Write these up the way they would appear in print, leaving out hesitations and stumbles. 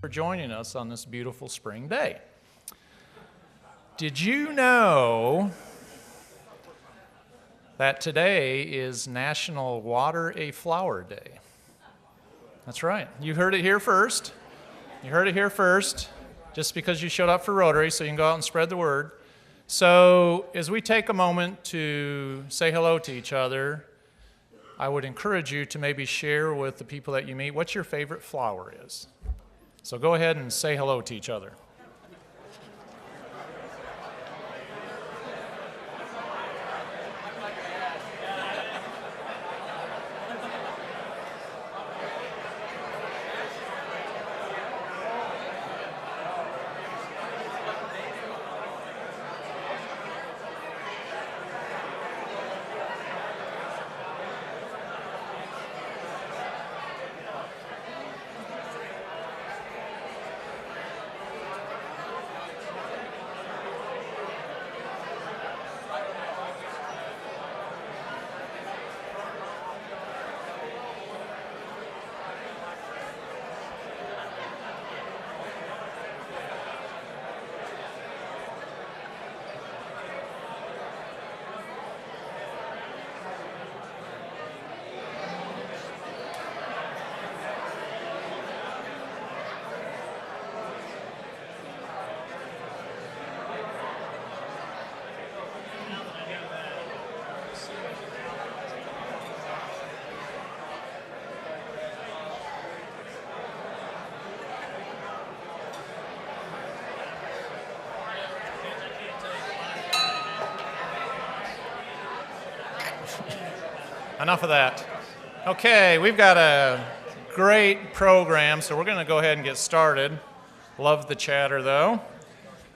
joining us on this beautiful spring day. Did you know that today is National Water a Flower Day? That's right. You heard it here first. You heard it here first, just because you showed up for Rotary, so you can go out and spread the word. So as we take a moment to say hello to each other, I would encourage you to maybe share with the people that you meet what your favorite flower is. So go ahead and say hello to each other. Enough of that. Okay, we've got a great program, so we're going to go ahead and get started. Love the chatter, though.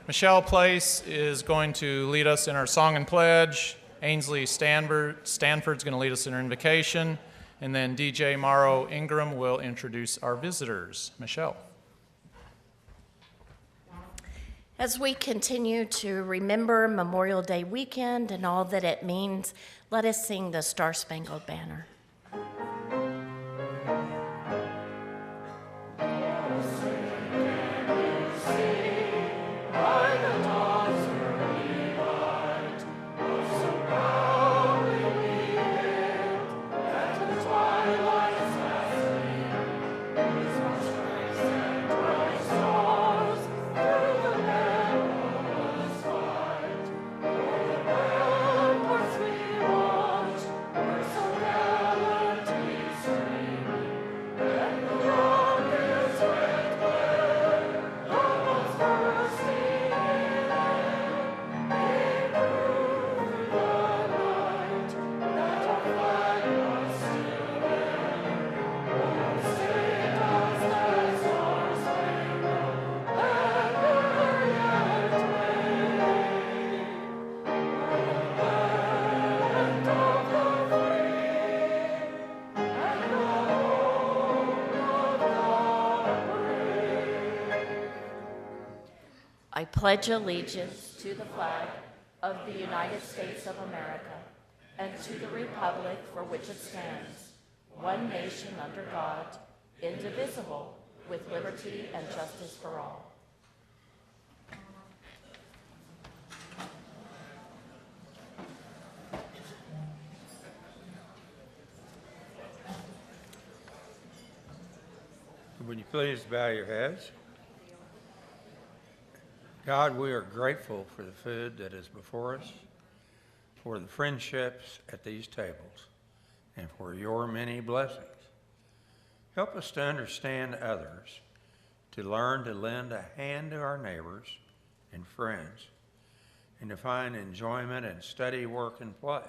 Michelle Place is going to lead us in our song and pledge. Ainsley Stanford's going to lead us in our invocation. And then DJ Morrow Ingram will introduce our visitors. Michelle. As we continue to remember Memorial Day weekend and all that it means, let us sing the Star-Spangled Banner. I pledge allegiance to the flag of the United States of America and to the republic for which it stands, one nation under God, indivisible, with liberty and justice for all. Would you please bow your heads? God, we are grateful for the food that is before us, for the friendships at these tables, and for your many blessings. Help us to understand others, to learn to lend a hand to our neighbors and friends, and to find enjoyment in study, work, and play.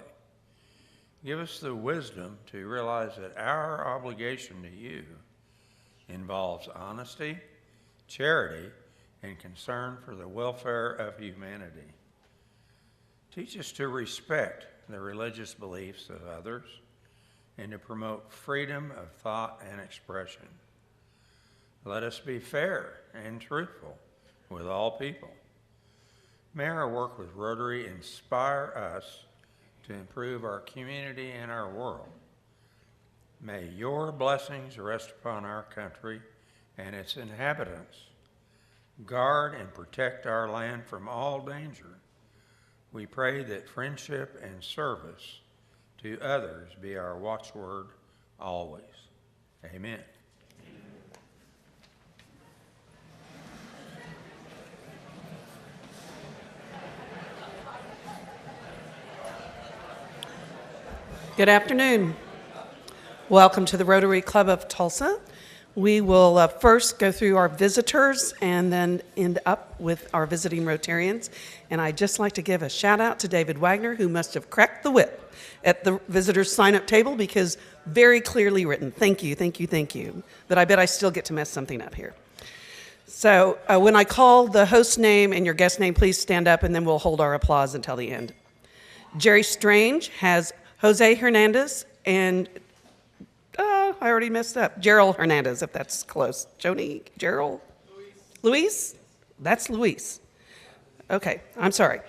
Give us the wisdom to realize that our obligation to you involves honesty, charity, and concern for the welfare of humanity. Teach us to respect the religious beliefs of others and to promote freedom of thought and expression. Let us be fair and truthful with all people. May our work with Rotary inspire us to improve our community and our world. May your blessings rest upon our country and its inhabitants. Guard and protect our land from all danger. We pray that friendship and service to others be our watchword always. Amen. Good afternoon. Welcome to the Rotary Club of Tulsa. We will first go through our visitors and then end up with our visiting Rotarians. And I'd just like to give a shout out to David Wagner, who must have cracked the whip at the visitors sign-up table, because very clearly written. Thank you, thank you, thank you. But I bet I still get to mess something up here. So when I call the host name and your guest name, please stand up, and then we'll hold our applause until the end. Jerry Strange has Jose Hernandez and I already messed up. Gerald Hernandez, if that's close. Joni, Gerald? Luis? That's Luis. Okay, I'm sorry.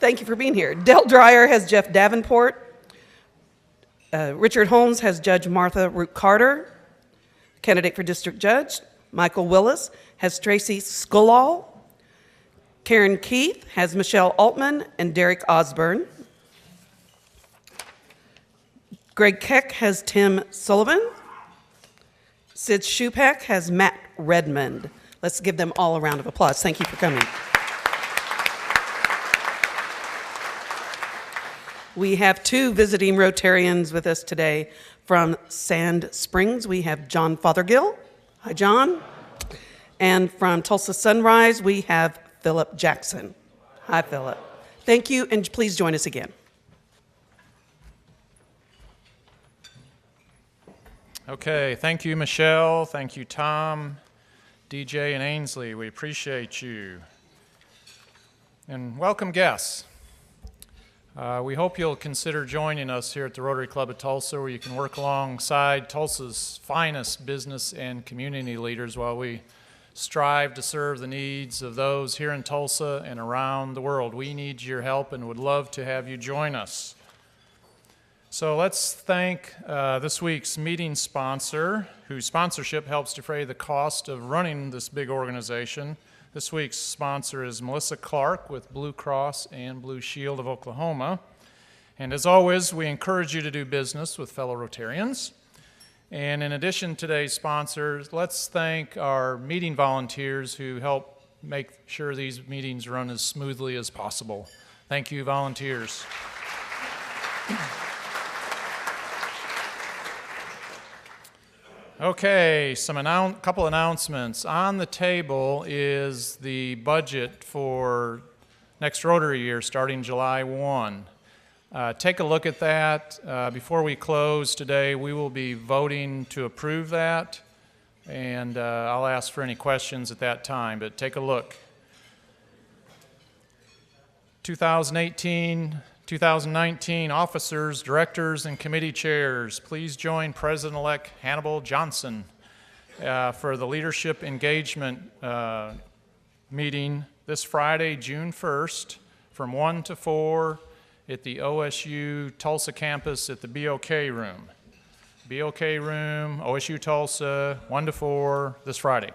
Thank you for being here. Del Dreyer has Jeff Davenport. Richard Holmes has Judge Martha Root Carter, candidate for district judge. Michael Willis has Tracy Skolall. Karen Keith has Michelle Altman and Derek Osborne. Greg Keck has Tim Sullivan. Sid Shupak has Matt Redmond. Let's give them all a round of applause. Thank you for coming. We have two visiting Rotarians with us today from Sand Springs. We have John Fothergill. Hi, John. And from Tulsa Sunrise, we have Philip Jackson. Hi, Philip. Thank you, and please join us again. Okay, thank you, Michelle. Thank you, Tom, DJ, and Ainsley. We appreciate you. And welcome guests. We hope you'll consider joining us here at the Rotary Club of Tulsa, where you can work alongside Tulsa's finest business and community leaders while we strive to serve the needs of those here in Tulsa and around the world. We need your help and would love to have you join us. So let's thank this week's meeting sponsor, whose sponsorship helps defray the cost of running this big organization. This week's sponsor is Melissa Clark with Blue Cross and Blue Shield of Oklahoma. And as always, we encourage you to do business with fellow Rotarians. And in addition to today's sponsors, let's thank our meeting volunteers who help make sure these meetings run as smoothly as possible. Thank you, volunteers. Okay, couple announcements. On the table is the budget for next Rotary year starting July 1. Take a look at that. Before we close today, we will be voting to approve that, and I'll ask for any questions at that time, but take a look. 2018-2019 officers, directors, and committee chairs, please join President-elect Hannibal Johnson for the Leadership Engagement meeting this Friday, June 1st, from 1 to 4 at the OSU Tulsa campus at the BOK room. BOK room, OSU Tulsa, 1 to 4 this Friday.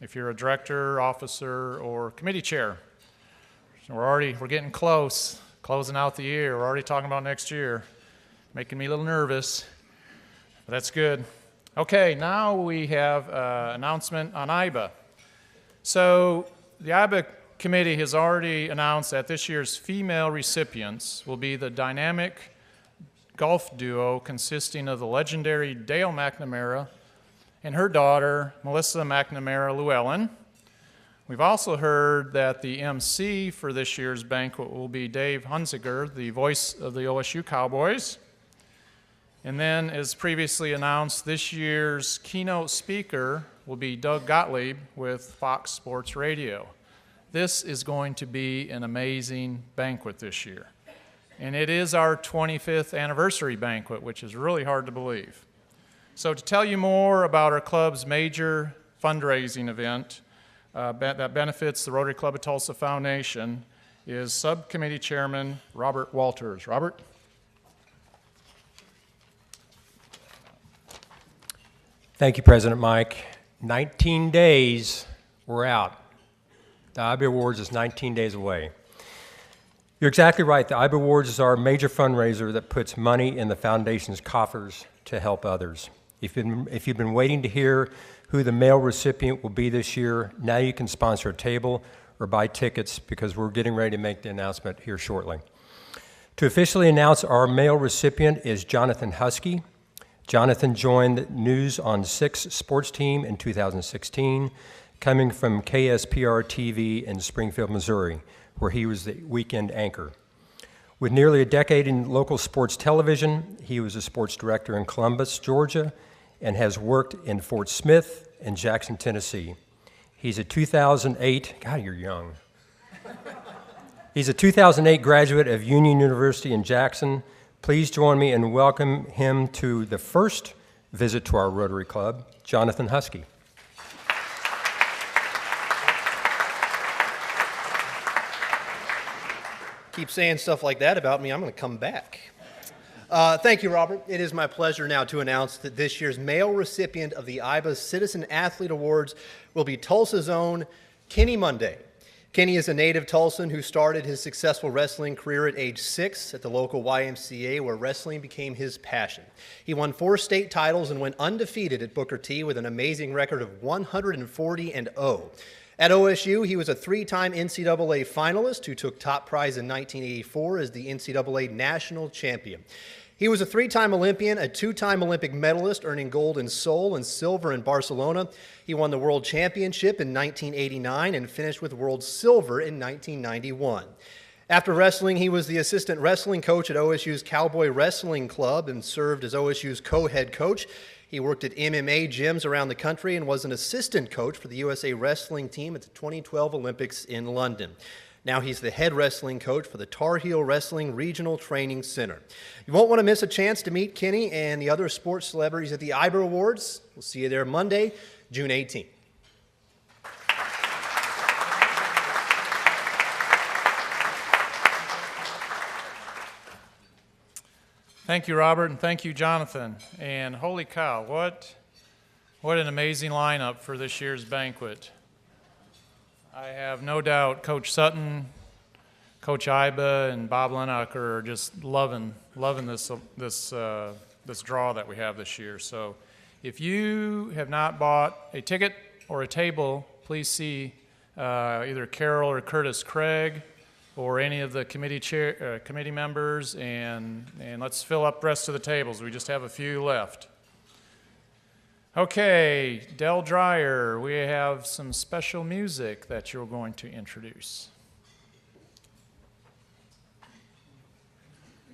If you're a director, officer, or committee chair. We're getting closing out the year. We're already talking about next year. Making me a little nervous, but that's good. Okay, now we have an announcement on IBA. So the IBA committee has already announced that this year's female recipients will be the dynamic golf duo consisting of the legendary Dale McNamara and her daughter, Melissa McNamara Llewellyn. We've also heard that the MC for this year's banquet will be Dave Hunziker, the voice of the OSU Cowboys. And then, as previously announced, this year's keynote speaker will be Doug Gottlieb with Fox Sports Radio. This is going to be an amazing banquet this year. And it is our 25th anniversary banquet, which is really hard to believe. So to tell you more about our club's major fundraising event, that benefits the Rotary Club of Tulsa Foundation is Subcommittee Chairman Robert Walters. Robert? Thank you, President Mike. 19 days, we're out. The IB Awards is 19 days away. You're exactly right. The IB Awards is our major fundraiser that puts money in the foundation's coffers to help others. If you've been waiting to hear who the male recipient will be this year, now you can sponsor a table or buy tickets because we're getting ready to make the announcement here shortly. To officially announce our male recipient is Jonathan Husky. Jonathan joined News on 6 sports team in 2016, coming from KSPR TV in Springfield, Missouri, where he was the weekend anchor. With nearly a decade in local sports television, he was a sports director in Columbus, Georgia, and has worked in Fort Smith and Jackson, Tennessee. He's a 2008, God, you're young. He's a 2008 graduate of Union University in Jackson. Please join me and welcome him to the first visit to our Rotary Club, Jonathan Husky. Keep saying stuff like that about me, I'm going to come back. Thank you, Robert. It is my pleasure now to announce that this year's male recipient of the IBA Citizen Athlete Awards will be Tulsa's own Kenny Monday. Kenny is a native Tulsan who started his successful wrestling career at age 6 at the local YMCA, where wrestling became his passion. He won 4 state titles and went undefeated at Booker T with an amazing record of 140-0. At OSU, he was a 3-time NCAA finalist who took top prize in 1984 as the NCAA national champion. He was a 3-time Olympian, a 2-time Olympic medalist, earning gold in Seoul and silver in Barcelona. He won the World Championship in 1989 and finished with World Silver in 1991. After wrestling, he was the assistant wrestling coach at OSU's Cowboy Wrestling Club and served as OSU's co-head coach. He worked at MMA gyms around the country and was an assistant coach for the USA wrestling team at the 2012 Olympics in London. Now he's the head wrestling coach for the Tar Heel Wrestling Regional Training Center. You won't want to miss a chance to meet Kenny and the other sports celebrities at the IBER Awards. We'll see you there Monday, June 18th. Thank you, Robert, and thank you, Jonathan. And holy cow, what an amazing lineup for this year's banquet. I have no doubt Coach Sutton, Coach Iba, and Bob Lennox are just loving this draw that we have this year. So if you have not bought a ticket or a table, please see either Carol or Curtis Craig or any of the committee members, and let's fill up the rest of the tables. We just have a few left. Okay, Del Dreyer, we have some special music that you're going to introduce.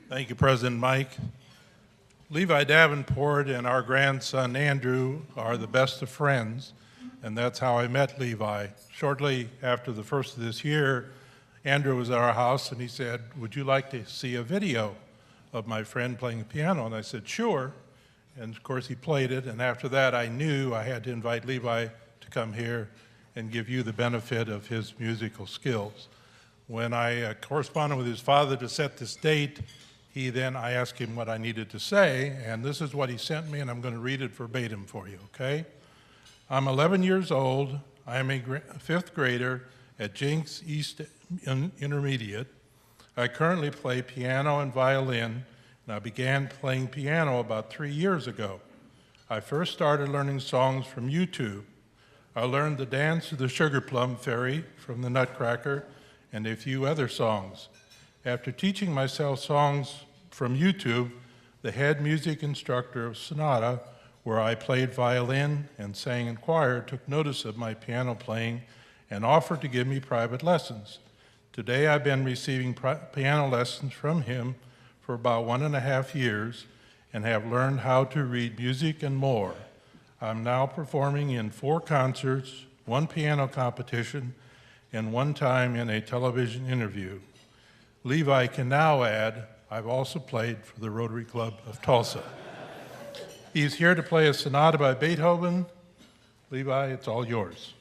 Thank you, President Mike. Levi Davenport and our grandson Andrew are the best of friends, and that's how I met Levi. Shortly after the first of this year, Andrew was at our house and he said, "Would you like to see a video of my friend playing the piano?" And I said, "Sure." And of course he played it, and after that I knew I had to invite Levi to come here and give you the benefit of his musical skills. When I corresponded with his father to set this date, I asked him what I needed to say, and this is what he sent me, and I'm going to read it verbatim for you, okay? "I'm 11 years old. I am a 5th grader at Jenks East Intermediate. I currently play piano and violin, and I began playing piano about 3 years ago. I first started learning songs from YouTube. I learned the dance of the Sugar Plum Fairy from the Nutcracker and a few other songs. After teaching myself songs from YouTube, the head music instructor of Sonata, where I played violin and sang in choir, took notice of my piano playing and offered to give me private lessons. Today I've been receiving piano lessons from him for about 1.5 years and have learned how to read music and more. I'm now performing in 4 concerts, 1 piano competition, and 1 time in a television interview. Levi can now add, I've also played for the Rotary Club of Tulsa." He's here to play a sonata by Beethoven. Levi, it's all yours.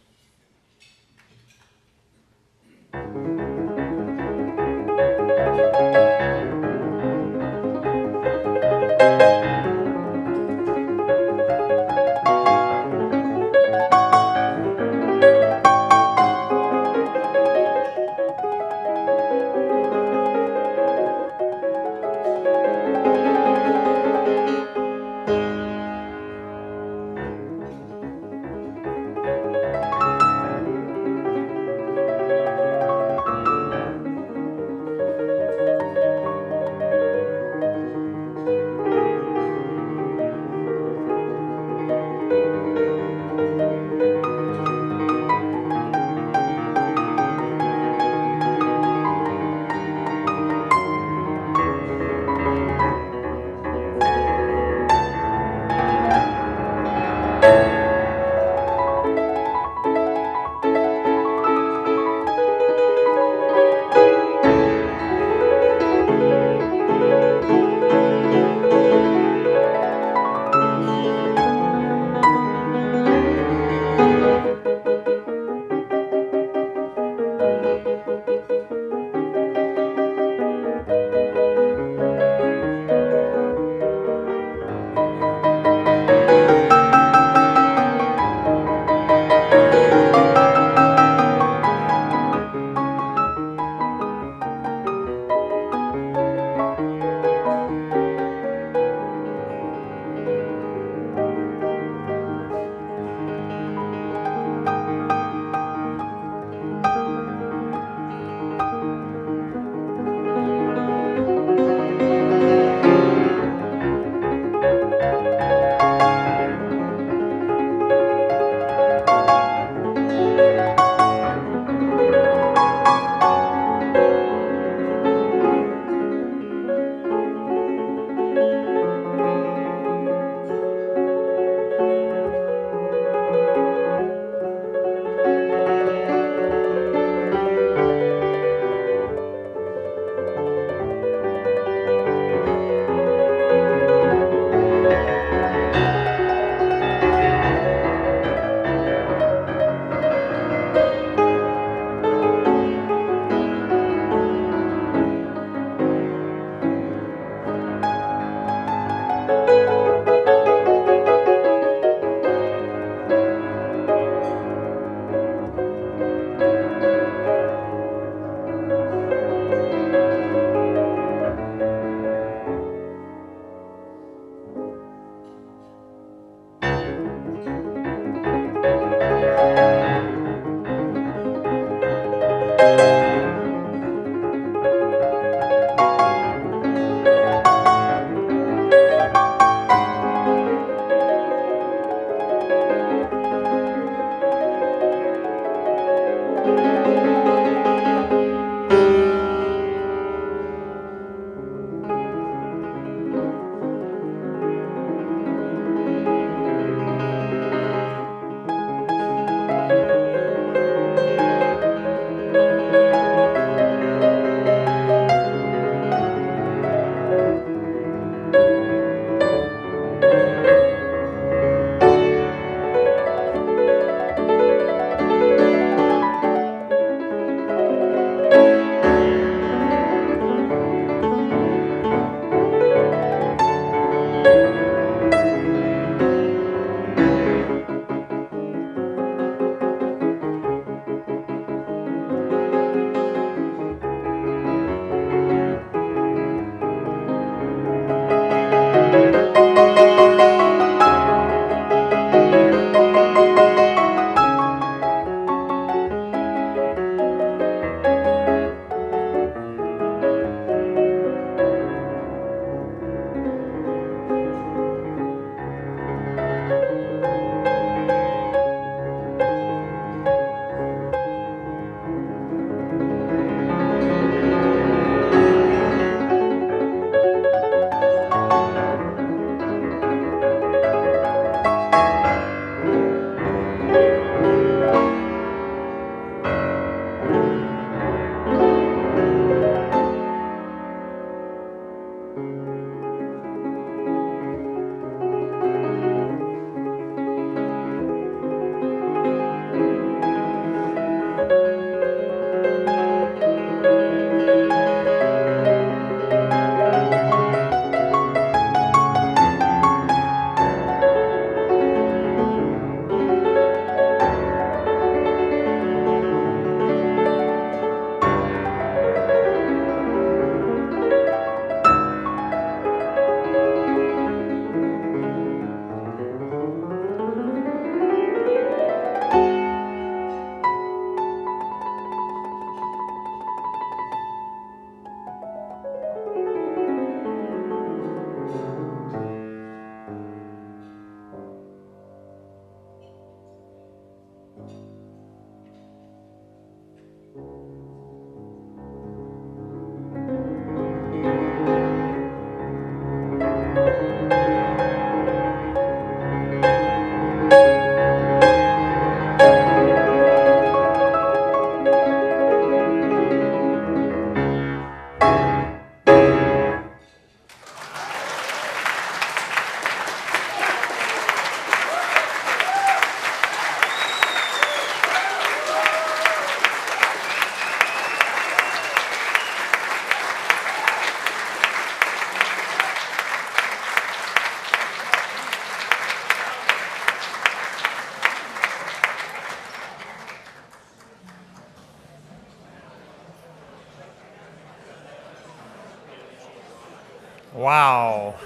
Wow.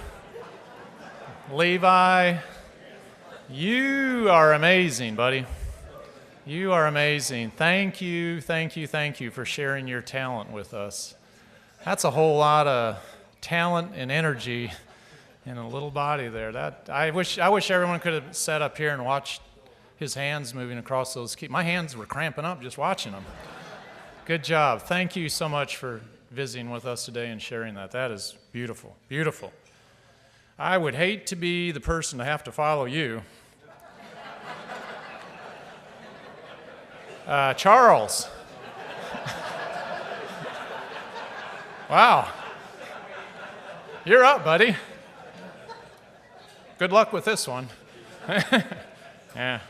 Levi, you are amazing, buddy. You are amazing. Thank you for sharing your talent with us. That's a whole lot of talent and energy in a little body there. I wish everyone could have sat up here and watched his hands moving across those keys. My hands were cramping up just watching them. Good job. Thank you so much for visiting with us today and sharing that. That is beautiful, beautiful. I would hate to be the person to have to follow you. Charles. Wow. You're up, buddy. Good luck with this one. Yeah.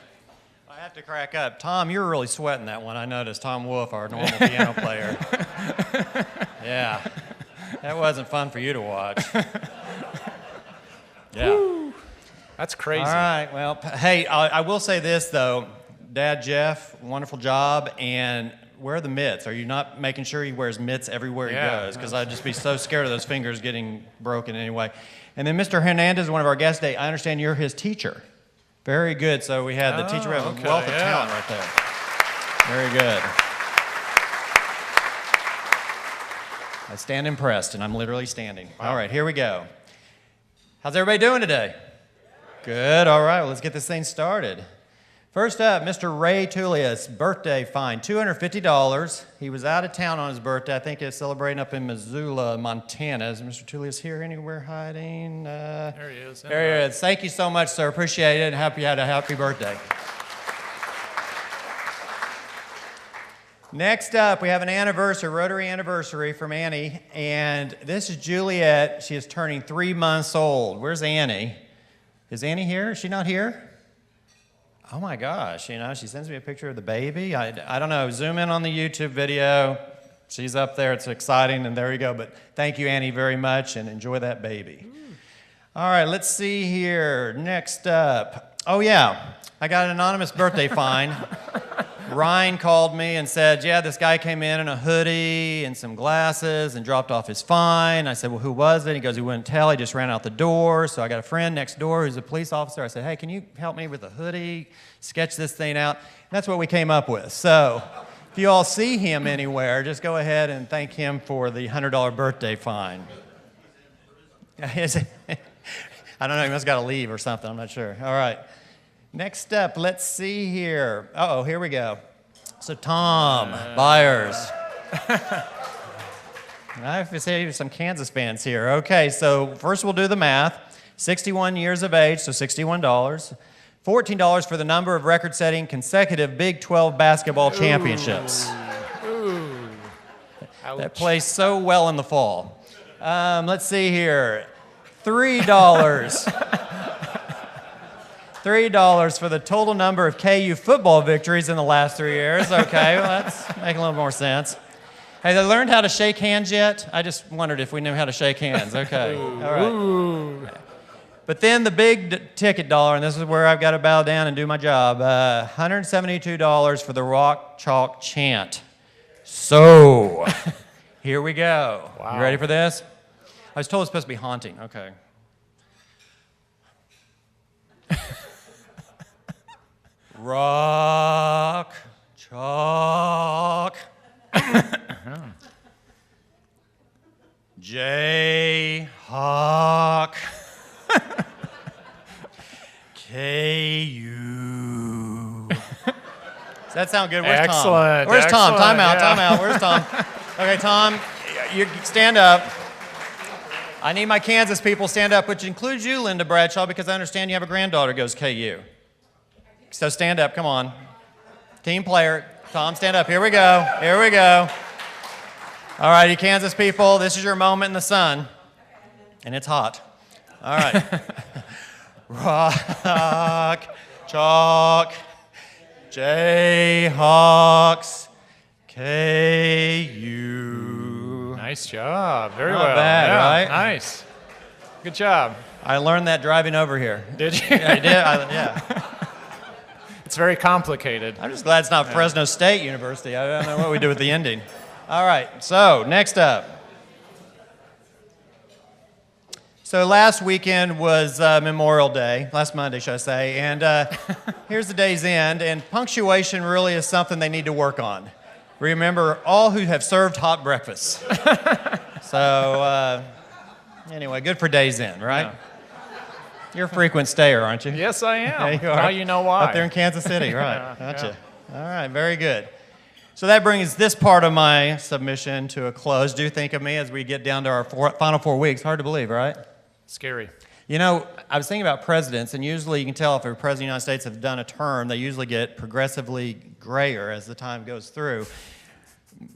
I have to crack up. Tom, you were really sweating that one. I noticed. Tom Wolf, our normal piano player. Yeah. That wasn't fun for you to watch. Yeah. Woo. That's crazy. All right. Well, hey, I will say this, though. Dad Jeff, wonderful job. And where are the mitts? Are you not making sure he wears mitts everywhere he goes? Because I'd just be so scared of those fingers getting broken anyway. And then Mr. Hernandez, one of our guests today, I understand you're his teacher. Very good. So we had the teacher. We have a wealth of talent right there. Very good. I stand impressed, and I'm literally standing. Wow. All right, here we go. How's everybody doing today? Good. All right, well, let's get this thing started. First up, Mr. Ray Tullius, birthday fine, $250. He was out of town on his birthday. I think he's celebrating up in Missoula, Montana. Is Mr. Tullius here anywhere hiding? There he is. There he is. Thank you so much, sir. Appreciate it, and happy you had a happy birthday. Next up, we have an anniversary, Rotary anniversary from Annie, and this is Juliet. She is turning 3 months old. Where's Annie? Is Annie here? Is she not here? Oh my gosh, you know, she sends me a picture of the baby. I don't know, zoom in on the YouTube video. She's up there, it's exciting, and there you go. But thank you, Annie, very much, and enjoy that baby. All right, let's see here. Next up. Oh yeah, I got an anonymous birthday fine. Ryan called me and said, yeah, this guy came in a hoodie and some glasses and dropped off his fine. I said, well, who was it? He goes, he wouldn't tell. He just ran out the door. So I got a friend next door who's a police officer. I said, hey, can you help me with a hoodie, sketch this thing out? And that's what we came up with. So if you all see him anywhere, just go ahead and thank him for the $100 birthday fine. I don't know, he must have got to leave or something. I'm not sure. All right. Next up, let's see here. Uh-oh, here we go. So Tom Byers. I have to say some Kansas fans here. Okay, so first we'll do the math. 61 years of age, so $61. $14 for the number of record-setting consecutive Big 12 basketball championships. Ooh. That plays so well in the fall. Let's see here. $3. $3 for the total number of KU football victories in the last 3 years. Okay, well, that's making a little more sense. Have they learned how to shake hands yet? I just wondered if we knew how to shake hands. Okay, all right. Ooh. But then the big ticket dollar, and this is where I've got to bow down and do my job, $172 for the rock chalk chant. So, here we go. Wow. You ready for this? I was told it's supposed to be haunting. Okay. Rock, chalk, Jayhawk, KU. Does that sound good? Where's Tom? Excellent. Where's Tom? Excellent, Time out, yeah. time out. Where's Tom? Okay, Tom, you stand up. I need my Kansas people stand up, which includes you, Linda Bradshaw, because I understand you have a granddaughter who goes KU. So stand up, come on. Team player. Tom, stand up. Here we go. Here we go. All right, you Kansas people, this is your moment in the sun. And it's hot. All right. Rock, chalk, Jayhawks, KU. Nice job. Very Not well. bad, Yeah, right? Nice. Good job. I learned that driving over here. Did you? Yeah, I did. Yeah. It's very complicated. I'm just glad it's not Fresno State University. I don't know what we do with the ending. All right, so next up. So last weekend was Memorial Day, last Monday, should I say, and here's the day's end, and punctuation really is something they need to work on. Remember, all who have served hot breakfast. So anyway, good for day's end, right? Yeah. You're a frequent stayer, aren't you? Yes, I am. Yeah, you are. Now you know why. Up there in Kansas City, right. Yeah, Gotcha. All right, very good. So that brings this part of my submission to a close. Do think of me as we get down to our final 4 weeks. Hard to believe, right? Scary. You know, I was thinking about presidents, and usually you can tell if a president of the United States has done a term, they usually get progressively grayer as the time goes through.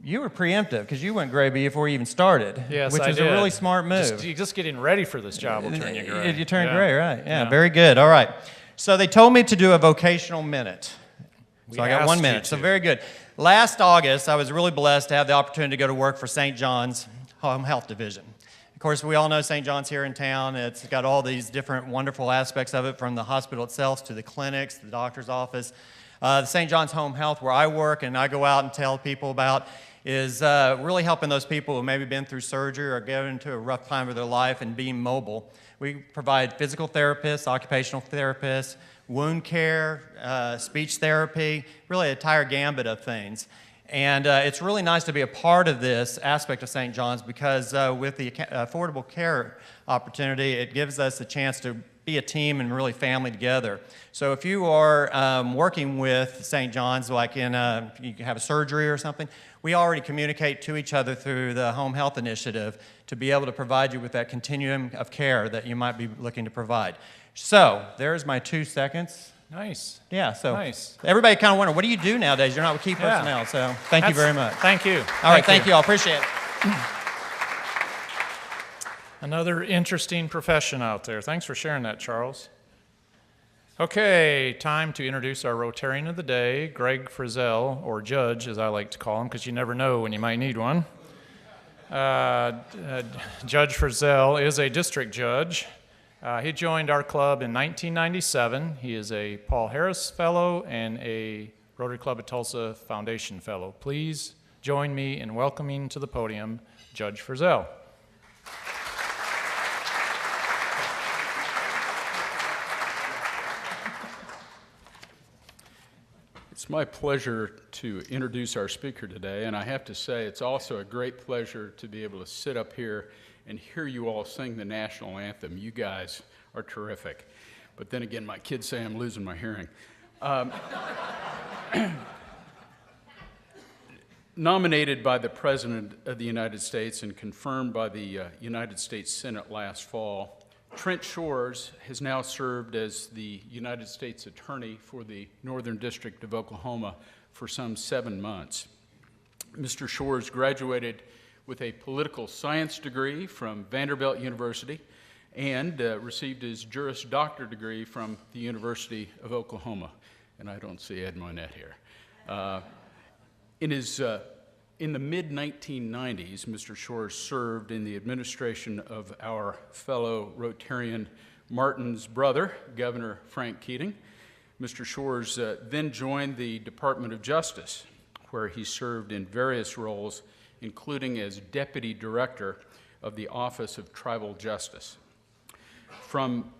You were preemptive because you went gray before you even started, Yes, which I is did. a really smart move. Just getting ready for this job will turn you gray. You turned Yeah. gray, right? Yeah, Yeah. very good. All right. So they told me to do a vocational minute. We So I got asked 1 you minute. So to. very good. Last August, I was really blessed to have the opportunity to go to work for St. John's Home Health Division. Of course, we all know St. John's here in town. It's got all these different wonderful aspects of it, from the hospital itself to the clinics, the doctor's office. The St. John's Home Health, where I work and I go out and tell people about, is really helping those people who maybe been through surgery or going into a rough time of their life and being mobile. We provide physical therapists, occupational therapists, wound care, speech therapy, really a entire gambit of things. And it's really nice to be a part of this aspect of St. John's because with the affordable care opportunity, it gives us a chance to be a team and really family together. So if you are working with St. John's, like in you have a surgery or something, we already communicate to each other through the Home Health Initiative to be able to provide you with that continuum of care that you might be looking to provide. So there's my 2 seconds. Nice. Yeah, so Nice. everybody kind of wonder, what do you do nowadays? You're not with key Yeah. personnel, so thank you very much. Thank you. All right, thank you all. Appreciate it. Another interesting profession out there. Thanks for sharing that, Charles. Okay, time to introduce our Rotarian of the day, Greg Frizzell, or Judge, as I like to call him, because you never know when you might need one. Judge Frizzell is a district judge. He joined our club in 1997. He is a Paul Harris Fellow and a Rotary Club of Tulsa Foundation Fellow. Please join me in welcoming to the podium Judge Frizzell. It's my pleasure to introduce our speaker today, and I have to say it's also a great pleasure to be able to sit up here and hear you all sing the national anthem. You guys are terrific. But then again, my kids say I'm losing my hearing. Nominated by the President of the United States and confirmed by the United States Senate last fall, Trent Shores has now served as the United States Attorney for the Northern District of Oklahoma for some 7 months. Mr. Shores graduated with a political science degree from Vanderbilt University and received his Juris Doctor degree from the University of Oklahoma. And I don't see Ed Monette here. In the mid-1990s, Mr. Shores served in the administration of our fellow Rotarian Martin's brother, Governor Frank Keating. Mr. Shores then joined the Department of Justice, where he served in various roles, including as Deputy Director of the Office of Tribal Justice. From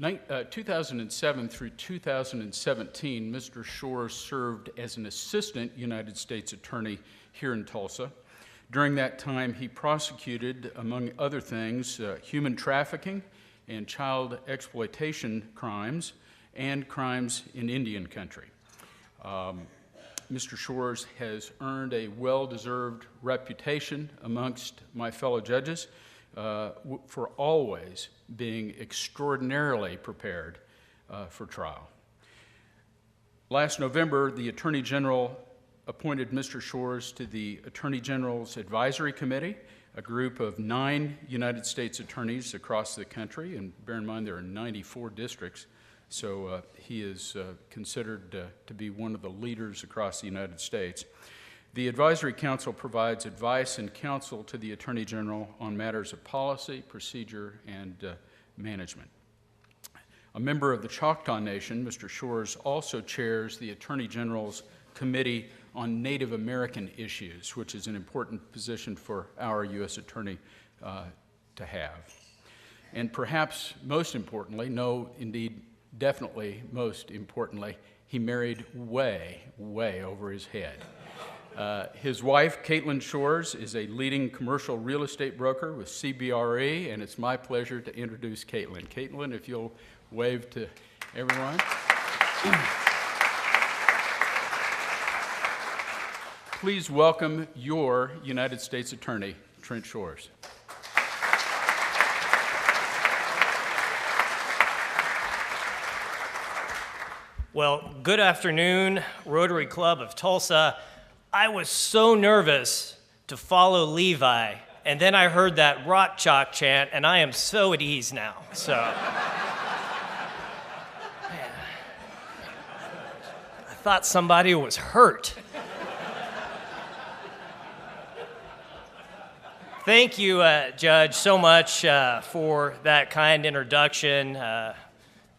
2007 through 2017, Mr. Shores served as an Assistant United States Attorney here in Tulsa. During that time, he prosecuted, among other things, human trafficking and child exploitation crimes and crimes in Indian country. Mr. Shores has earned a well-deserved reputation amongst my fellow judges for always being extraordinarily prepared for trial. Last November, the Attorney General appointed Mr. Shores to the Attorney General's Advisory Committee, a group of 9 United States attorneys across the country, and bear in mind there are 94 districts, so he is considered to be one of the leaders across the United States. The Advisory Council provides advice and counsel to the Attorney General on matters of policy, procedure, and management. A member of the Choctaw Nation, Mr. Shores also chairs the Attorney General's Committee on Native American Issues, which is an important position for our U.S. Attorney to have. And perhaps most importantly, no, indeed, definitely most importantly, he married way, way over his head. His wife, Trent Shores, is a leading commercial real estate broker with CBRE, and it's my pleasure to introduce Trent. Trent, if you'll wave to everyone. Please welcome your United States Attorney, Trent Shores. Well, good afternoon, Rotary Club of Tulsa. I was so nervous to follow Levi, and then I heard that rock chalk chant, and I am so at ease now. So, man, I thought somebody was hurt. Thank you, Judge, so much for that kind introduction.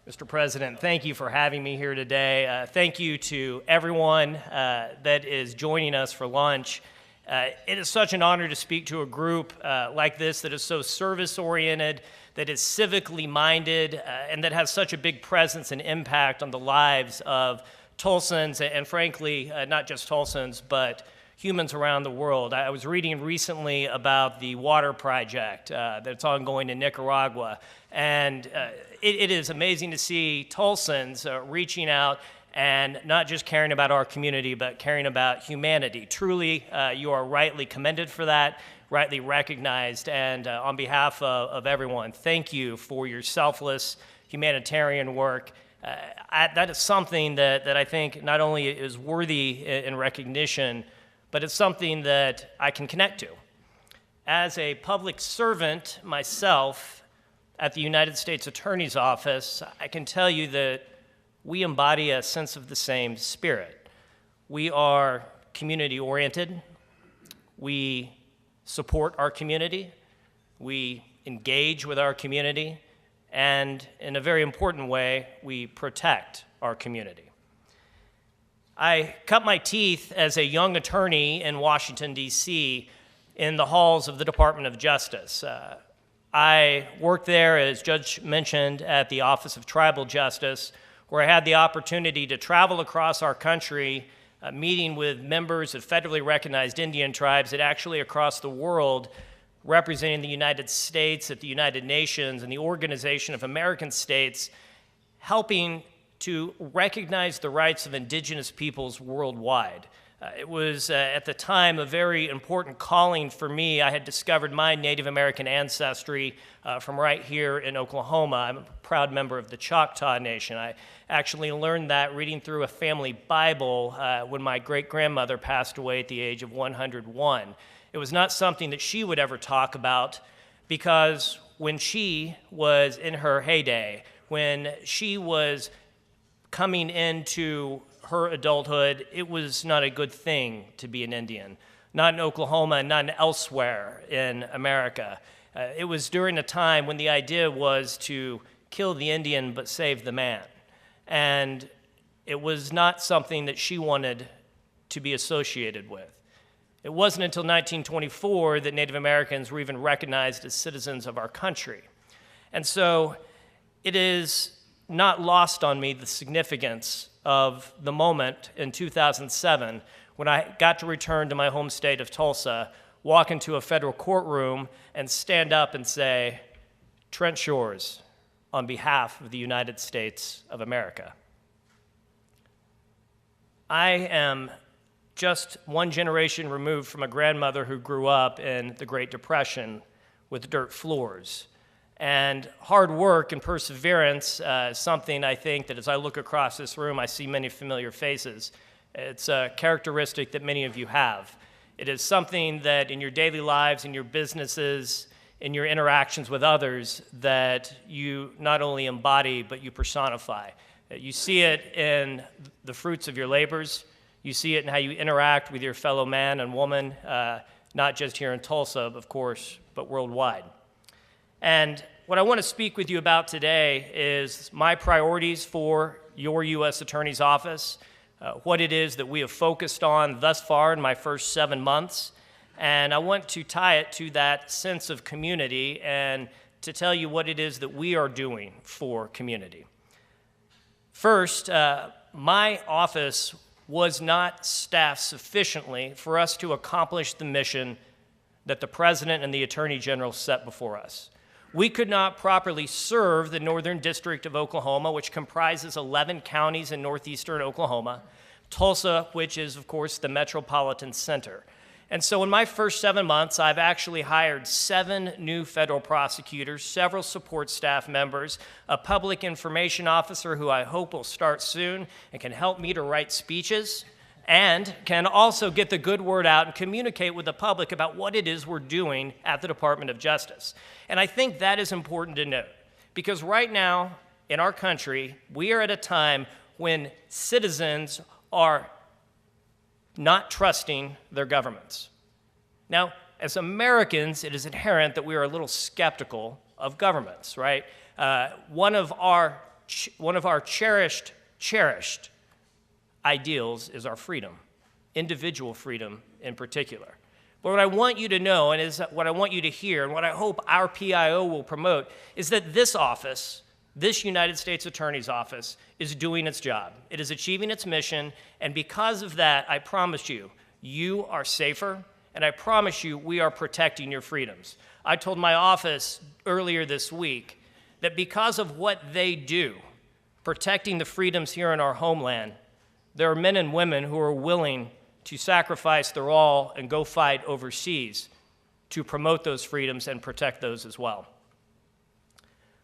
Mr. President, thank you for having me here today. Thank you to everyone that is joining us for lunch. It is such an honor to speak to a group like this that is so service-oriented, that is civically minded, and that has such a big presence and impact on the lives of Tulsans, and frankly, not just Tulsans, but humans around the world. I was reading recently about the water project that's ongoing in Nicaragua, and it is amazing to see Tulsans reaching out and not just caring about our community, but caring about humanity. Truly, you are rightly commended for that, rightly recognized, and on behalf of everyone, thank you for your selfless humanitarian work. That is something that I think not only is worthy in recognition, but it's something that I can connect to. As a public servant myself at the United States Attorney's Office, I can tell you that we embody a sense of the same spirit. We are community-oriented. We support our community. We engage with our community. And in a very important way, we protect our community. I cut my teeth as a young attorney in Washington, D.C., in the halls of the Department of Justice. I worked there, as Judge mentioned, at the Office of Tribal Justice, where I had the opportunity to travel across our country, meeting with members of federally recognized Indian tribes and actually across the world, representing the United States at the United Nations and the Organization of American States, helping to recognize the rights of indigenous peoples worldwide. It was, at the time, a very important calling for me. I had discovered my Native American ancestry from right here in Oklahoma. I'm a proud member of the Choctaw Nation. I actually learned that reading through a family Bible when my great-grandmother passed away at the age of 101. It was not something that she would ever talk about, because when she was in her heyday, when she was coming into her adulthood, it was not a good thing to be an Indian. Not in Oklahoma and not elsewhere in America. It was during a time when the idea was to kill the Indian but save the man. And it was not something that she wanted to be associated with. It wasn't until 1924 that Native Americans were even recognized as citizens of our country. And so it is not lost on me the significance of the moment in 2007 when I got to return to my home state of Tulsa, walk into a federal courtroom, and stand up and say, Trent Shores, on behalf of the United States of America. I am just one generation removed from a grandmother who grew up in the Great Depression with dirt floors. And hard work and perseverance is something I think that as I look across this room, I see many familiar faces. It's a characteristic that many of you have. It is something that in your daily lives, in your businesses, in your interactions with others, that you not only embody, but you personify. You see it in the fruits of your labors. You see it in how you interact with your fellow man and woman, not just here in Tulsa, of course, but worldwide. And what I want to speak with you about today is my priorities for your U.S. Attorney's Office, what it is that we have focused on thus far in my first 7 months, and I want to tie it to that sense of community and to tell you what it is that we are doing for community. First, my office was not staffed sufficiently for us to accomplish the mission that the President and the Attorney General set before us. We could not properly serve the Northern District of Oklahoma, which comprises 11 counties in northeastern Oklahoma, Tulsa, which is, of course, the metropolitan center. And so in my first 7 months, I've actually hired 7 new federal prosecutors, several support staff members, a public information officer who I hope will start soon and can help me to write speeches, and can also get the good word out and communicate with the public about what it is we're doing at the Department of Justice. And I think that is important to note, because right now in our country, we are at a time when citizens are not trusting their governments. Now, as Americans, it is inherent that we are a little skeptical of governments, right? One of our cherished ideals is our freedom, individual freedom in particular. But what I want you to know, and is what I want you to hear, and what I hope our PIO will promote, is that this office, this United States Attorney's Office, is doing its job. It is achieving its mission, and because of that, I promise you, you are safer, and I promise you, we are protecting your freedoms. I told my office earlier this week that because of what they do, protecting the freedoms here in our homeland, there are men and women who are willing to sacrifice their all and go fight overseas to promote those freedoms and protect those as well.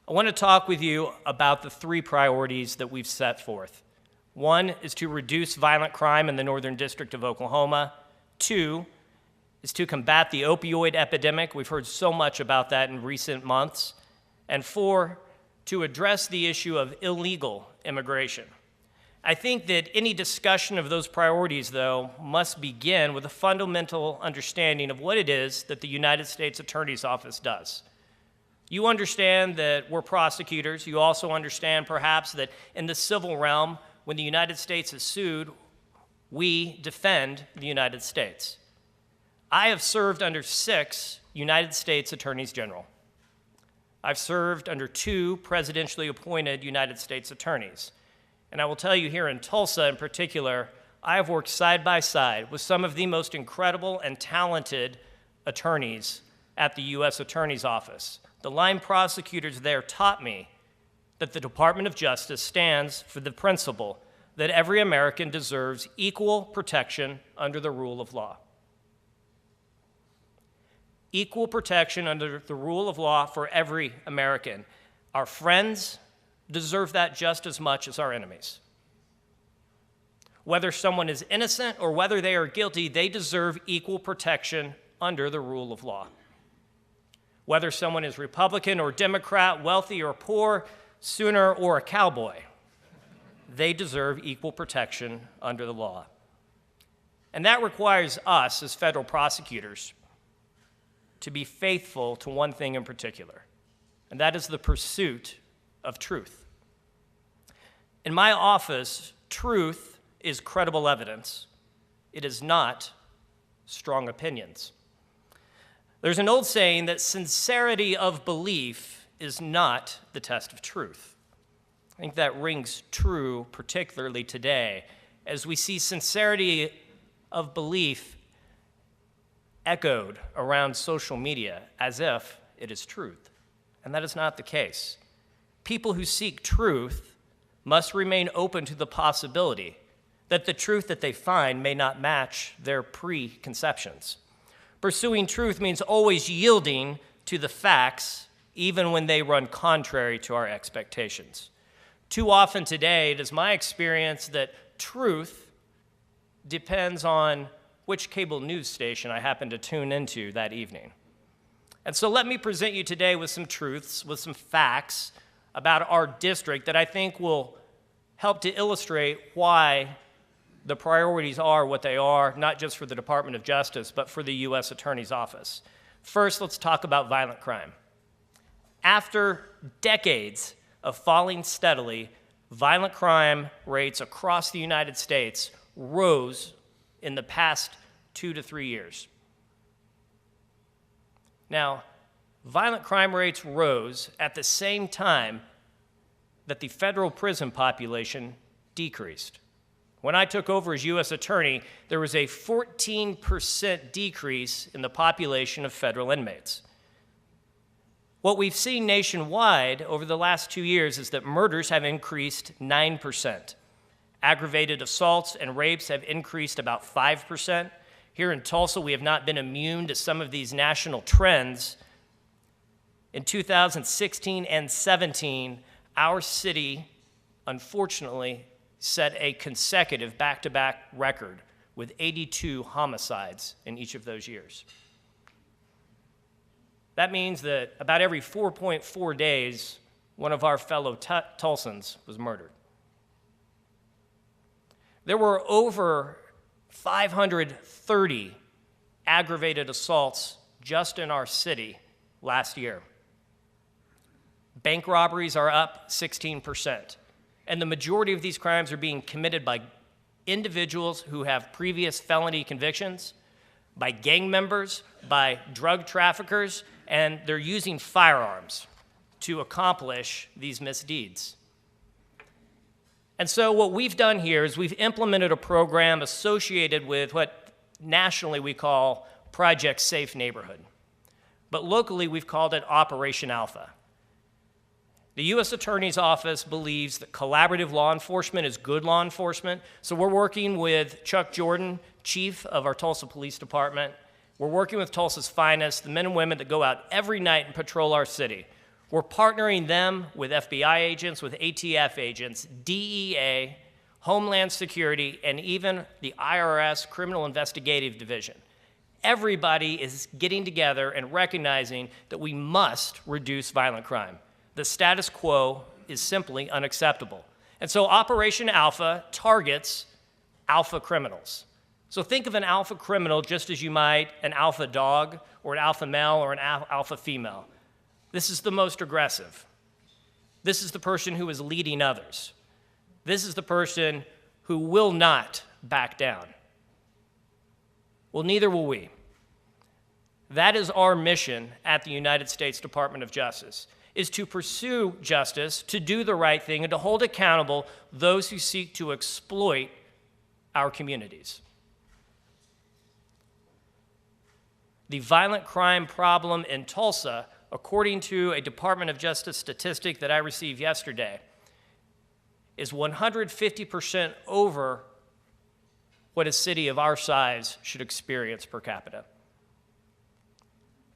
I want to talk with you about the 3 priorities that we've set forth. 1 is to reduce violent crime in the Northern District of Oklahoma. 2 is to combat the opioid epidemic. We've heard so much about that in recent months. And 4, to address the issue of illegal immigration. I think that any discussion of those priorities, though, must begin with a fundamental understanding of what it is that the United States Attorney's Office does. You understand that we're prosecutors. You also understand, perhaps, that in the civil realm, when the United States is sued, we defend the United States. I have served under 6 United States Attorneys General. I've served under 2 presidentially appointed United States attorneys. And I will tell you here in Tulsa in particular, I have worked side by side with some of the most incredible and talented attorneys at the U.S. Attorney's Office. The line prosecutors there taught me that the Department of Justice stands for the principle that every American deserves equal protection under the rule of law. Equal protection under the rule of law for every American. Our friends deserve that just as much as our enemies. Whether someone is innocent or whether they are guilty, they deserve equal protection under the rule of law. Whether someone is Republican or Democrat, wealthy or poor, Sooner or a cowboy, they deserve equal protection under the law. And that requires us as federal prosecutors to be faithful to one thing in particular, and that is the pursuit of truth. In my office, truth is credible evidence. It is not strong opinions. There's an old saying that sincerity of belief is not the test of truth. I think that rings true particularly today as we see sincerity of belief echoed around social media as if it is truth, and that is not the case. People who seek truth must remain open to the possibility that the truth that they find may not match their preconceptions. Pursuing truth means always yielding to the facts, even when they run contrary to our expectations. Too often today, it is my experience that truth depends on which cable news station I happen to tune into that evening. And so let me present you today with some truths, with some facts about our district that I think will help to illustrate why the priorities are what they are, not just for the Department of Justice, but for the U.S. Attorney's Office. First, let's talk about violent crime. After decades of falling steadily, violent crime rates across the United States rose in the past 2 to 3 years. Now, violent crime rates rose at the same time that the federal prison population decreased. When I took over as U.S. Attorney, there was a 14% decrease in the population of federal inmates. What we've seen nationwide over the last 2 years is that murders have increased 9%. Aggravated assaults and rapes have increased about 5%. Here in Tulsa, we have not been immune to some of these national trends. In 2016 and 17, our city, unfortunately, set a consecutive back-to-back record with 82 homicides in each of those years. That means that about every 4.4 days, one of our fellow Tulsans was murdered. There were over 530 aggravated assaults just in our city last year. Bank robberies are up 16%. And the majority of these crimes are being committed by individuals who have previous felony convictions, by gang members, by drug traffickers, and they're using firearms to accomplish these misdeeds. And so what we've done here is we've implemented a program associated with what nationally we call Project Safe Neighborhood. But locally we've called it Operation Alpha. The U.S. Attorney's Office believes that collaborative law enforcement is good law enforcement, so we're working with Chuck Jordan, chief of our Tulsa Police Department. We're working with Tulsa's finest, the men and women that go out every night and patrol our city. We're partnering them with FBI agents, with ATF agents, DEA, Homeland Security, and even the IRS Criminal Investigative Division. Everybody is getting together and recognizing that we must reduce violent crime. The status quo is simply unacceptable. And so Operation Alpha targets alpha criminals. So think of an alpha criminal just as you might an alpha dog or an alpha male or an alpha female. This is the most aggressive. This is the person who is leading others. This is the person who will not back down. Well, neither will we. That is our mission at the United States Department of Justice, is to pursue justice, to do the right thing, and to hold accountable those who seek to exploit our communities. The violent crime problem in Tulsa, according to a Department of Justice statistic that I received yesterday, is 150% over what a city of our size should experience per capita.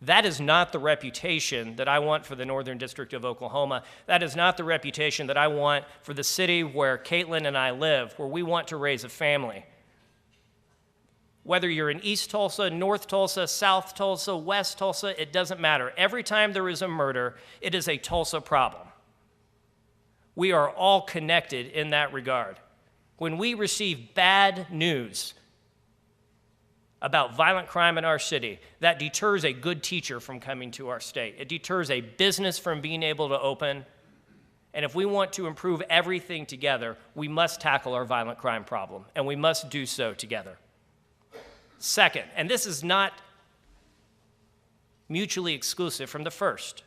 That is not the reputation that I want for the Northern District of Oklahoma. That is not the reputation that I want for the city where Caitlin and I live, where we want to raise a family. Whether you're in East Tulsa, North Tulsa, South Tulsa, West Tulsa, it doesn't matter. Every time there is a murder, it is a Tulsa problem. We are all connected in that regard. When we receive bad news about violent crime in our city, that deters a good teacher from coming to our state. It deters a business from being able to open. And if we want to improve everything together, we must tackle our violent crime problem, and we must do so together. Second, and this is not mutually exclusive from the first,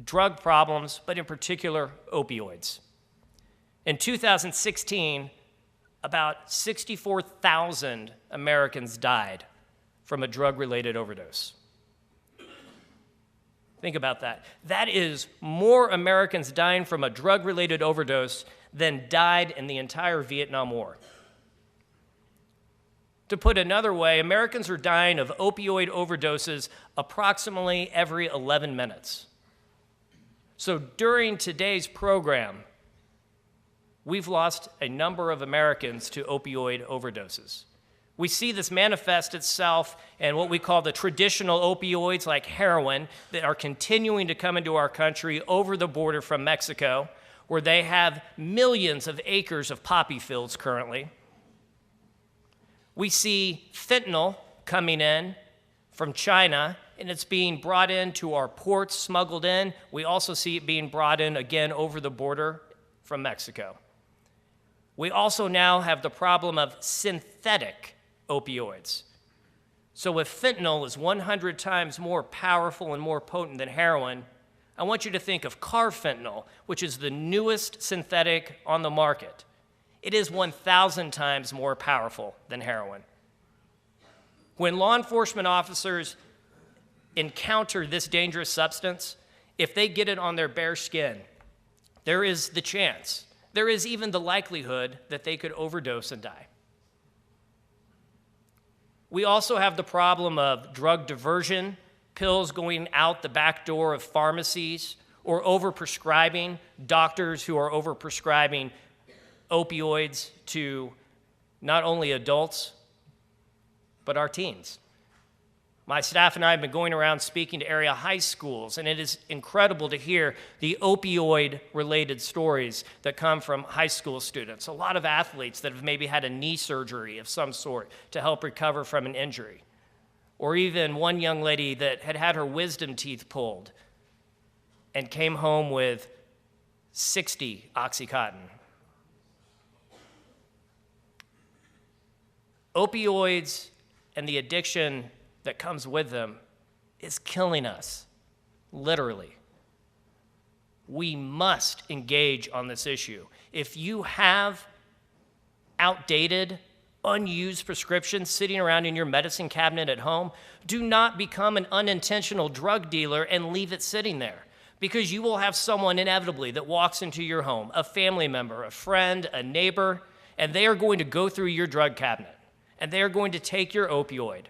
drug problems, but in particular, opioids. In 2016, about 64,000 Americans died from a drug-related overdose. Think about that. That is more Americans dying from a drug-related overdose than died in the entire Vietnam War. To put another way, Americans are dying of opioid overdoses approximately every 11 minutes. So during today's program, we've lost a number of Americans to opioid overdoses. We see this manifest itself in what we call the traditional opioids like heroin that are continuing to come into our country over the border from Mexico, where they have millions of acres of poppy fields currently. We see fentanyl coming in from China, and it's being brought into our ports, smuggled in. We also see it being brought in again over the border from Mexico. We also now have the problem of synthetic opioids. So if fentanyl is 100 times more powerful and more potent than heroin, I want you to think of carfentanyl, which is the newest synthetic on the market. It is 1,000 times more powerful than heroin. When law enforcement officers encounter this dangerous substance, if they get it on their bare skin, there is the chance, there is even the likelihood that they could overdose and die. We also have the problem of drug diversion, pills going out the back door of pharmacies, or overprescribing, doctors who are overprescribing opioids to not only adults, but our teens. My staff and I have been going around speaking to area high schools, and it is incredible to hear the opioid-related stories that come from high school students. A lot of athletes that have maybe had a knee surgery of some sort to help recover from an injury. Or even one young lady that had had her wisdom teeth pulled and came home with 60 Oxycontin. Opioids and the addiction that comes with them is killing us, literally. We must engage on this issue. If you have outdated, unused prescriptions sitting around in your medicine cabinet at home, do not become an unintentional drug dealer and leave it sitting there, because you will have someone inevitably that walks into your home, a family member, a friend, a neighbor, and they are going to go through your drug cabinet, and they are going to take your opioid,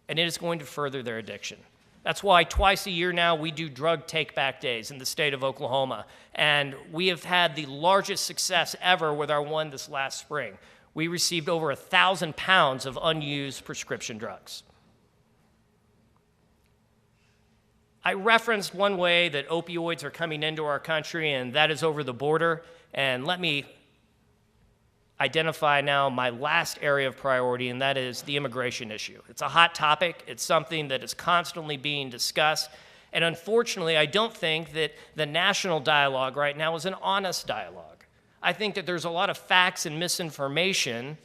and it is going to further their addiction. That's why twice a year now we do drug take-back days in the state of Oklahoma, and we have had the largest success ever with our one this last spring. We received over 1,000 pounds of unused prescription drugs. I referenced one way that opioids are coming into our country, and that is over the border, and let me identify now my last area of priority, and that is the immigration issue. It's a hot topic. It's something that is constantly being discussed. And unfortunately, I don't think that the national dialogue right now is an honest dialogue. I think that there's a lot of facts and misinformation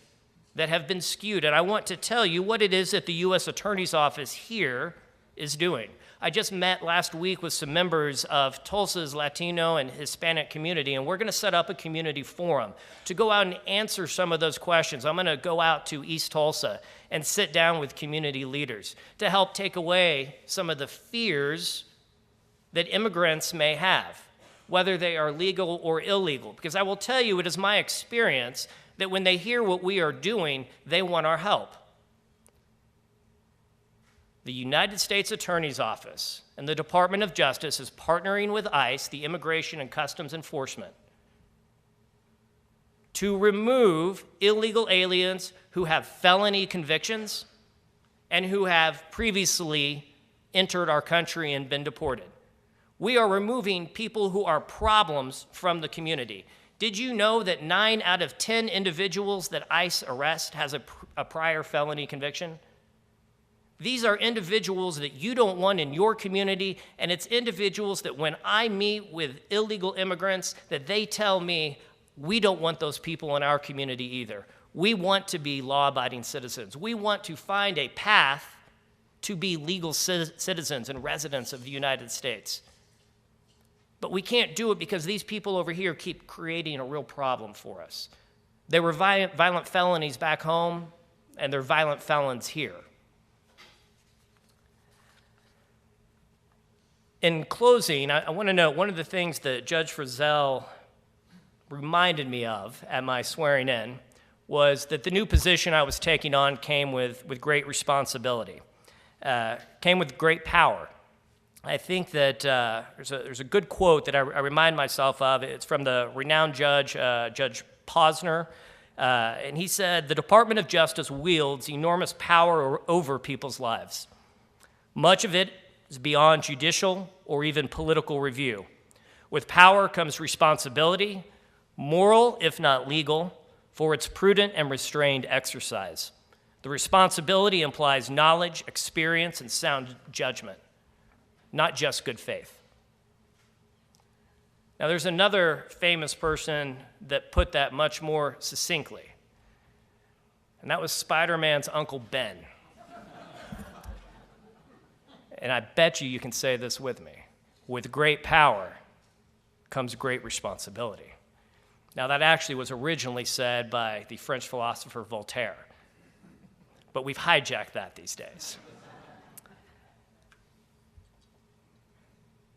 that have been skewed. And I want to tell you what it is that the U.S. Attorney's Office here is doing. I just met last week with some members of Tulsa's Latino and Hispanic community, and we're going to set up a community forum to go out and answer some of those questions. I'm going to go out to East Tulsa and sit down with community leaders to help take away some of the fears that immigrants may have, whether they are legal or illegal. Because I will tell you, it is my experience that when they hear what we are doing, they want our help. The United States Attorney's Office and the Department of Justice is partnering with ICE, the Immigration and Customs Enforcement, to remove illegal aliens who have felony convictions and who have previously entered our country and been deported. We are removing people who are problems from the community. Did you know that 9 out of 10 individuals that ICE arrest has a prior felony conviction? These are individuals that you don't want in your community, and it's individuals that when I meet with illegal immigrants, that they tell me, we don't want those people in our community either. We want to be law-abiding citizens. We want to find a path to be legal citizens and residents of the United States. But we can't do it because these people over here keep creating a real problem for us. They were violent felonies back home, and they're violent felons here. In closing, I want to note one of the things that Judge Frizzell reminded me of at my swearing in was that the new position I was taking on came with great responsibility, came with great power. I think that there's a good quote that I remind myself of. It's from the renowned judge, Judge Posner, and he said, "The Department of Justice wields enormous power over people's lives. Much of it is beyond judicial or even political review. With power comes responsibility, moral, if not legal, for its prudent and restrained exercise. The responsibility implies knowledge, experience, and sound judgment, not just good faith." Now, there's another famous person that put that much more succinctly, and that was Spider-Man's Uncle Ben. and I bet you can say this with me, with great power comes great responsibility. Now, that actually was originally said by the French philosopher Voltaire, but we've hijacked that these days.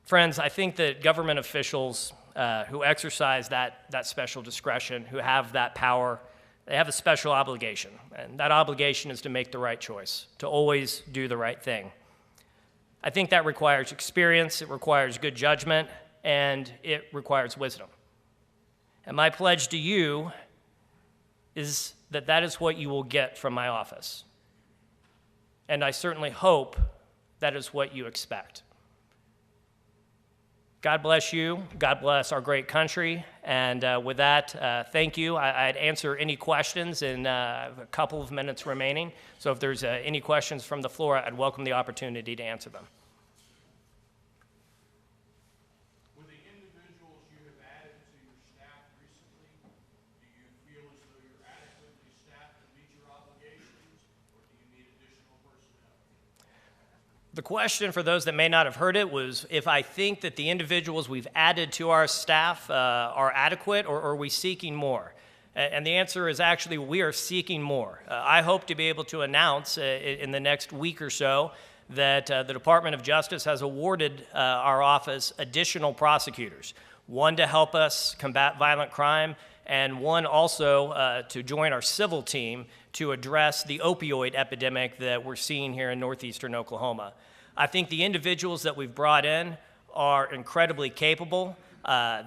Friends, I think that government officials who exercise that special discretion, who have that power, they have a special obligation, and that obligation is to make the right choice, to always do the right thing. I think that requires experience, it requires good judgment, and it requires wisdom. And my pledge to you is that that is what you will get from my office. And I certainly hope that is what you expect. God bless you. God bless our great country. And with that, thank you. I'd answer any questions in a couple of minutes remaining. So if there's any questions from the floor, I'd welcome the opportunity to answer them. With the individuals you have added to your staff recently, do you feel as though you're adequately staffed to meet your obligations, or do you need additional personnel? The question, for those that may not have heard it, was if I think that the individuals we've added to our staff are adequate, or are we seeking more? And the answer is actually we are seeking more. I hope to be able to announce in the next week or so that the Department of Justice has awarded our office additional prosecutors, one to help us combat violent crime, and one also to join our civil team to address the opioid epidemic that we're seeing here in northeastern Oklahoma. I think the individuals that we've brought in are incredibly capable.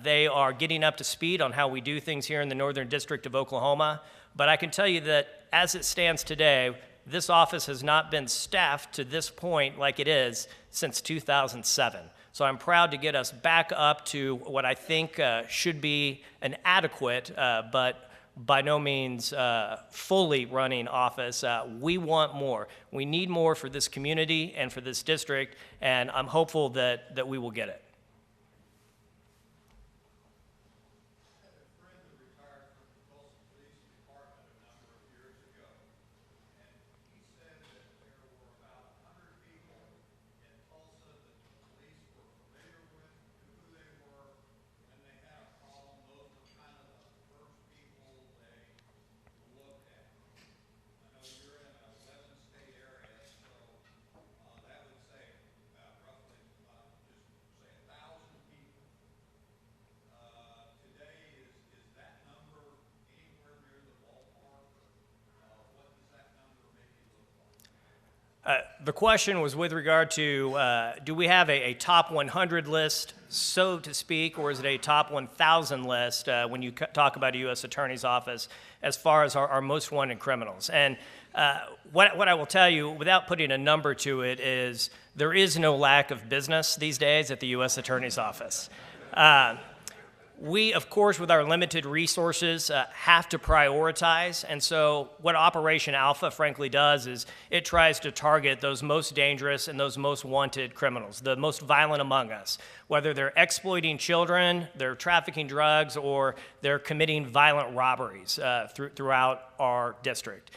They are getting up to speed on how we do things here in the Northern District of Oklahoma. But I can tell you that as it stands today, this office has not been staffed to this point like it is since 2007. So I'm proud to get us back up to what I think should be an adequate, but by no means fully running office. We want more. We need more for this community and for this district, and I'm hopeful that we will get it. The question was with regard to do we have a top 100 list, so to speak, or is it a top 1,000 list when you talk about a U.S. Attorney's Office as far as our most wanted criminals? And what I will tell you, without putting a number to it, is there is no lack of business these days at the U.S. Attorney's Office. We, of course, with our limited resources, have to prioritize. And so what Operation Alpha, frankly, does is it tries to target those most dangerous and those most wanted criminals, the most violent among us, whether they're exploiting children, they're trafficking drugs, or they're committing violent robberies throughout our district.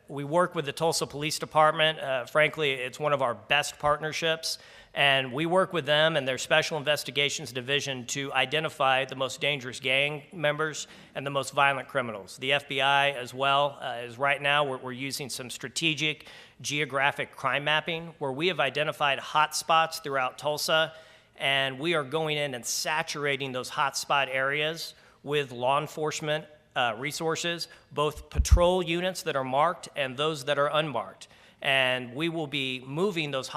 We work with the Tulsa Police Department. Frankly, it's one of our best partnerships. And we work with them and their Special Investigations Division to identify the most dangerous gang members and the most violent criminals. The FBI as well is right now we're using some strategic geographic crime mapping where we have identified hot spots throughout Tulsa, and we are going in and saturating those hot spot areas with law enforcement resources, both patrol units that are marked and those that are unmarked. And we will be moving those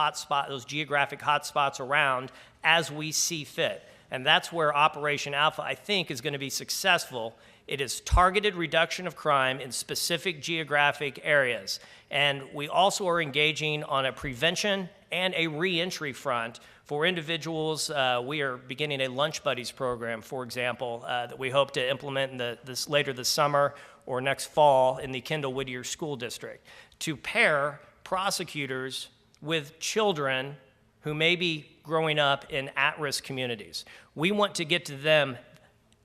geographic hotspots around as we see fit. And that's where Operation Alpha, I think, is going to be successful. It is targeted reduction of crime in specific geographic areas. And we also are engaging on a prevention and a reentry front for individuals. We are beginning a Lunch Buddies program, for example, that we hope to implement later this summer or next fall in the Kendall Whittier School District to pair prosecutors with children who may be growing up in at-risk communities. We want to get to them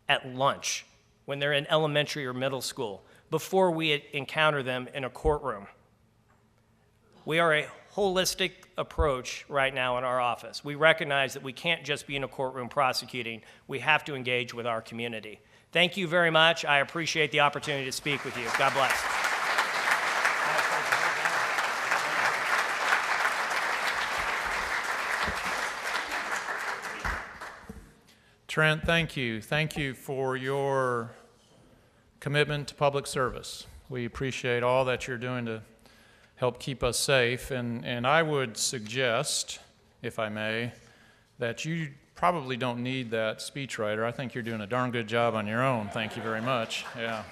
at lunch when they're in elementary or middle school before we encounter them in a courtroom. We are a holistic approach right now in our office. We recognize that we can't just be in a courtroom prosecuting. We have to engage with our community. Thank you very much. I appreciate the opportunity to speak with you. God bless. Trent, thank you. Thank you for your commitment to public service. We appreciate all that you're doing to help keep us safe. And I would suggest, if I may, that you probably don't need that speechwriter. I think you're doing a darn good job on your own. Thank you very much. Yeah.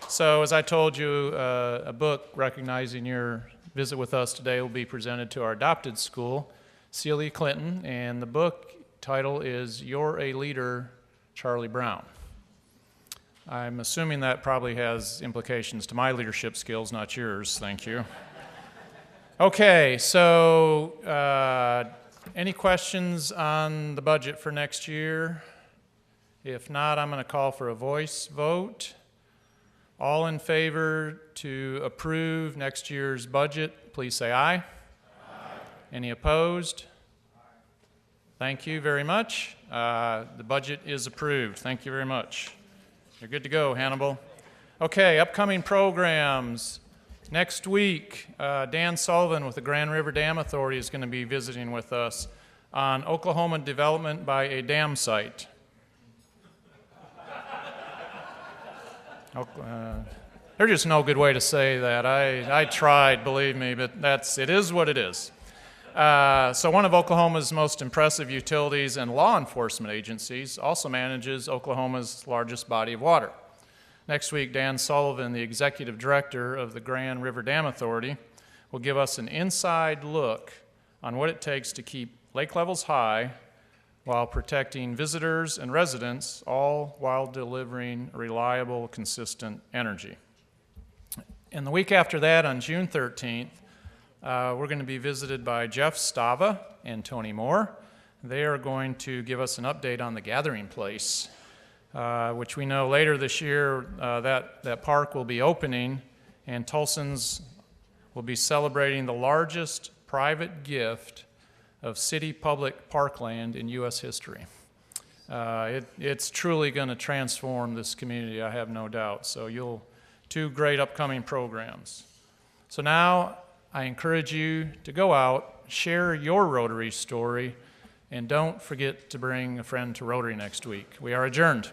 So as I told you, a book recognizing your visit with us today will be presented to our adopted school, Celia Clinton, and the book title is You're a Leader, Charlie Brown. I'm assuming that probably has implications to my leadership skills, not yours. Thank you. Okay, so any questions on the budget for next year? If not, I'm going to call for a voice vote. All in favor to approve next year's budget, please say aye. Aye. Any opposed? Thank you very much. The budget is approved. Thank you very much. You're good to go, Hannibal. Okay, upcoming programs. Next week, Dan Sullivan with the Grand River Dam Authority is going to be visiting with us on Oklahoma development by a dam site. There's just no good way to say that. I tried, believe me, but it is what it is. So one of Oklahoma's most impressive utilities and law enforcement agencies also manages Oklahoma's largest body of water. Next week, Dan Sullivan, the executive director of the Grand River Dam Authority, will give us an inside look on what it takes to keep lake levels high while protecting visitors and residents, all while delivering reliable, consistent energy. And the week after that, on June 13th, we're going to be visited by Jeff Stava and Tony Moore. They are going to give us an update on the gathering place, which we know later this year that park will be opening, and Tulsans will be celebrating the largest private gift of city public parkland in U.S. history. It's truly going to transform this community, I have no doubt. So two great upcoming programs. So now I encourage you to go out, share your Rotary story, and don't forget to bring a friend to Rotary next week. We are adjourned.